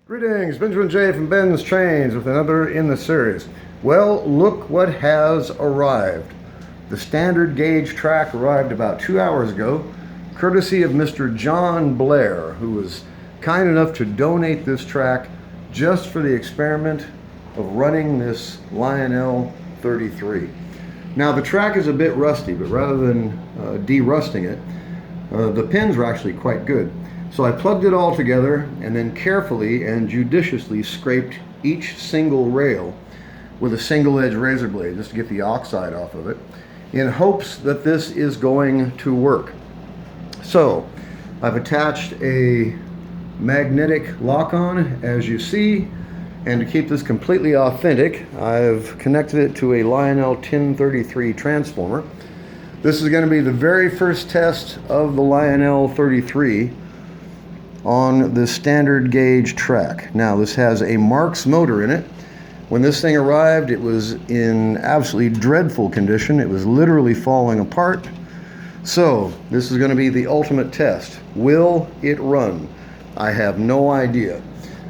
Greetings, Benjamin J. from BENZTRAINZ with another in the series. Well, look what has arrived. The standard gauge track arrived about 2 hours ago, courtesy of Mr. John Blair, who was kind enough to donate this track just for the experiment of running this Lionel 33. Now the track is a bit rusty, but rather than de-rusting it, the pins are actually quite good. So I plugged it all together and then carefully and judiciously scraped each single rail with a single edge razor blade just to get the oxide off of it, in hopes that this is going to work. So I've attached a magnetic lock-on, as you see, and to keep this completely authentic, I've connected it to a Lionel 1033 transformer. This is going to be the very first test of the Lionel 33 on the standard gauge track. Now this has a Marx motor in it. When this thing arrived, it was in absolutely dreadful condition. It was literally falling apart. So this is going to be the ultimate test. Will it run? I have no idea.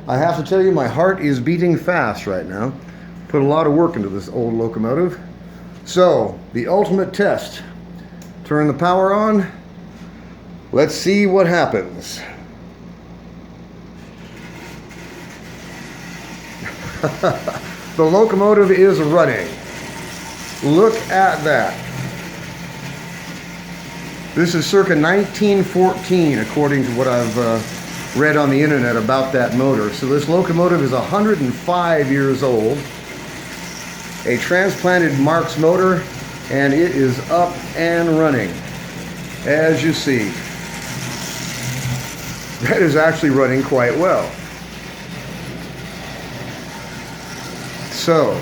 I have to tell you, my heart is beating fast right now. Put a lot of work into this old locomotive. So the ultimate test. Turn the power on. Let's see what happens. The locomotive is running. Look at that. This is circa 1914, according to what I've read on the internet about that motor. So this locomotive is 105 years old, a transplanted Marx motor, and it is up and running, as you see. That is actually running quite well. So,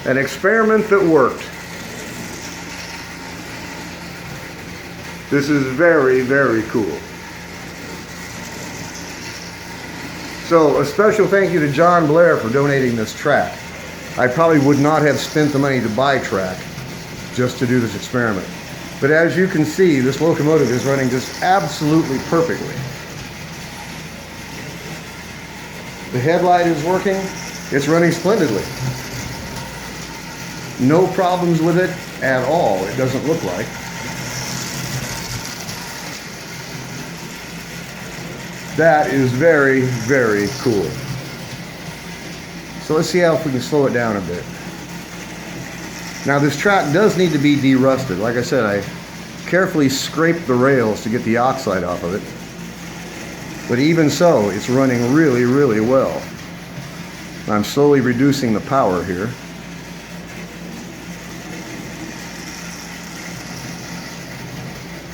an experiment that worked. This is very, very cool. So, a special thank you to John Blair for donating this track. I probably would not have spent the money to buy track just to do this experiment. But as you can see, this locomotive is running just absolutely perfectly. The headlight is working. It's running splendidly. No problems with it at all, it doesn't look like. That is very, very cool. So let's see how if we can slow it down a bit. Now this track does need to be de-rusted. Like I said, I carefully scraped the rails to get the oxide off of it. But even so, it's running really, really well. I'm slowly reducing the power here.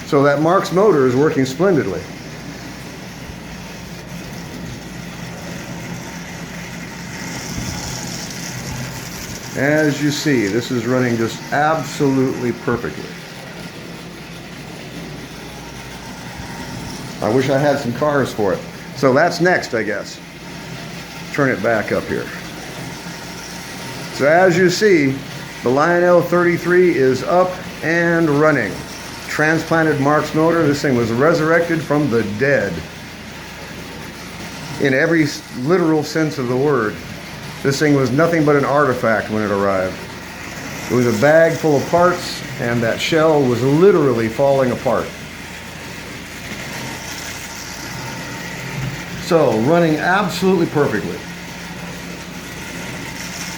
So that Marx motor is working splendidly. As you see, this is running just absolutely perfectly. I wish I had some cars for it. So that's next, I guess. Turn it back up here. So as you see, the Lionel 33 is up and running. Transplanted Marx motor. This thing was resurrected from the dead. In every literal sense of the word. This thing was nothing but an artifact when it arrived. It was a bag full of parts, and that shell was literally falling apart. So, running absolutely perfectly.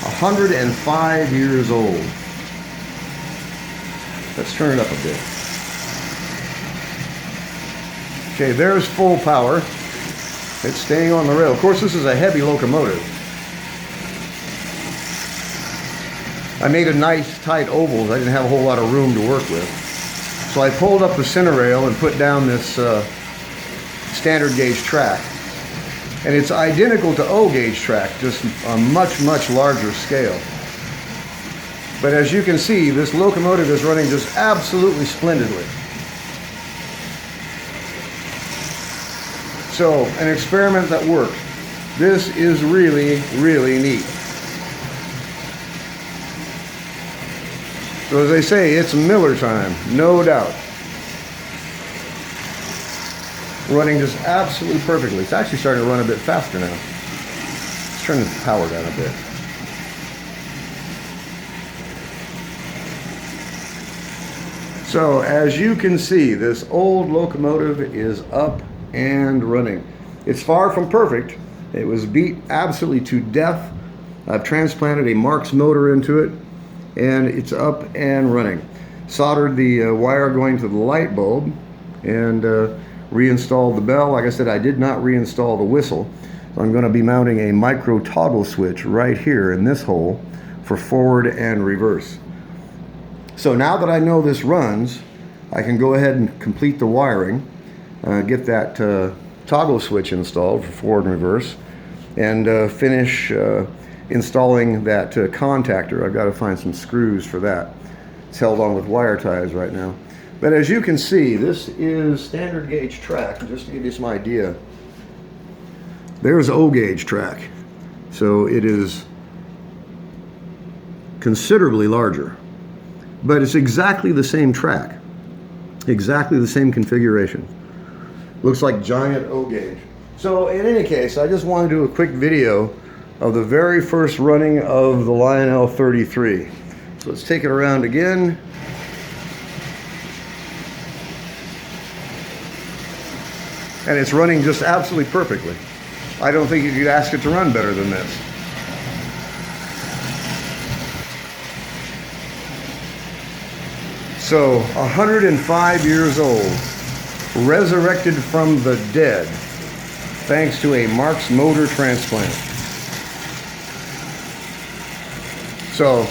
105 years old. Let's turn it up a bit. Okay, there's full power. It's staying on the rail. Of course, this is a heavy locomotive. I made a nice tight ovals. I didn't have a whole lot of room to work with. So I pulled up the center rail and put down this standard gauge track. And it's identical to O gauge track, just a much, much larger scale. But as you can see, this locomotive is running just absolutely splendidly. So, an experiment that worked. This is really, really neat. So as they say, it's Miller time, no doubt. running just absolutely perfectly. It's actually starting to run a bit faster now. Let's turn the power down a bit. So as you can see, this old locomotive is up and running. It's far from perfect. It was beat absolutely to death. I've transplanted a Marx motor into it, and it's up and running. Soldered the wire going to the light bulb, and reinstalled the bell. Like I said, I did not reinstall the whistle. So I'm going to be mounting a micro toggle switch right here in this hole for forward and reverse. So now that I know this runs, I can go ahead and complete the wiring, get that toggle switch installed for forward and reverse, and finish installing that contactor. I've got to find some screws for that. It's held on with wire ties right now. But as you can see, this is standard gauge track. Just to give you some idea, there's O gauge track. So it is considerably larger. But it's exactly the same track, exactly the same configuration. Looks like giant O gauge. So in any case, I just want to do a quick video of the very first running of the Lionel 33. So let's take it around again. And it's running just absolutely perfectly. I don't think you could ask it to run better than this. So, 105 years old, resurrected from the dead, thanks to a Marx motor transplant. So,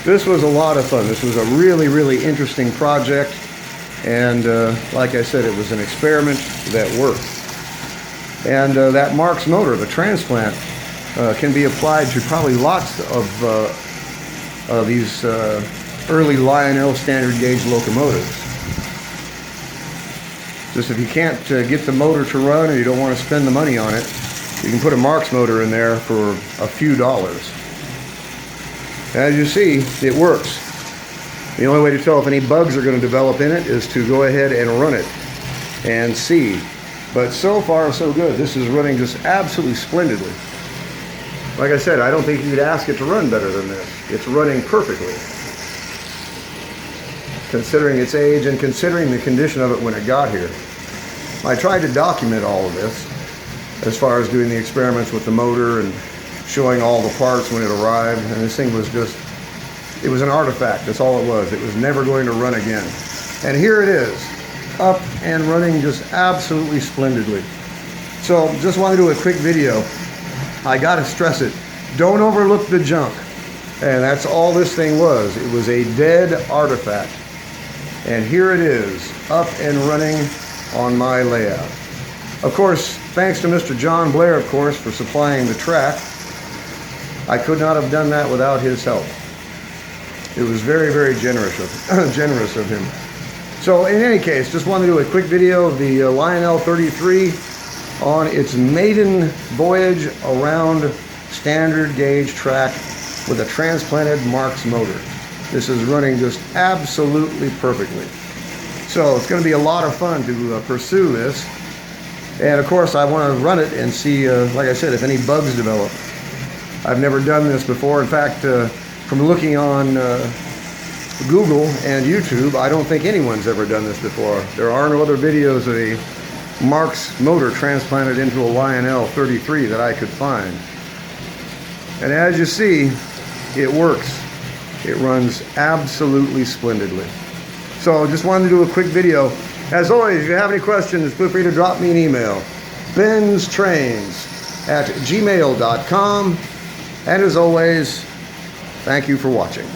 this was a lot of fun. This was a really, really interesting project. And like I said, it was an experiment that worked. And that Marx motor, the transplant, can be applied to probably lots of these early Lionel standard gauge locomotives. Just if you can't get the motor to run, or you don't want to spend the money on it, you can put a Marx motor in there for a few dollars. As you see, it works. The only way to tell if any bugs are going to develop in it is to go ahead and run it and see. But so far, so good. This is running just absolutely splendidly. Like I said, I don't think you could ask it to run better than this. It's running perfectly, considering its age and considering the condition of it when it got here. I tried to document all of this as far as doing the experiments with the motor and showing all the parts when it arrived, and this thing was just, it was an artifact. That's all it was. It was never going to run again. And here it is, up and running just absolutely splendidly. So just want to do a quick video. I gotta stress it, don't overlook the junk. And that's all this thing was. It was a dead artifact. And here it is, up and running on my layout. Of course, thanks to Mr. John Blair, of course, for supplying the track. I could not have done that without his help. It was very, very generous of him. So in any case, just wanted to do a quick video of the Lionel 33 on its maiden voyage around standard gauge track with a transplanted Marx motor. This is running just absolutely perfectly. So it's going to be a lot of fun to pursue this. And of course, I want to run it and see, like I said, if any bugs develop. I've never done this before. In fact, from looking on Google and YouTube, I don't think anyone's ever done this before. There are no other videos of a Marx motor transplanted into a Lionel 33 that I could find. And as you see, it works. It runs absolutely splendidly. So just wanted to do a quick video. As always, if you have any questions, feel free to drop me an email. BENZTRAINZ@gmail.com. And as always, thank you for watching.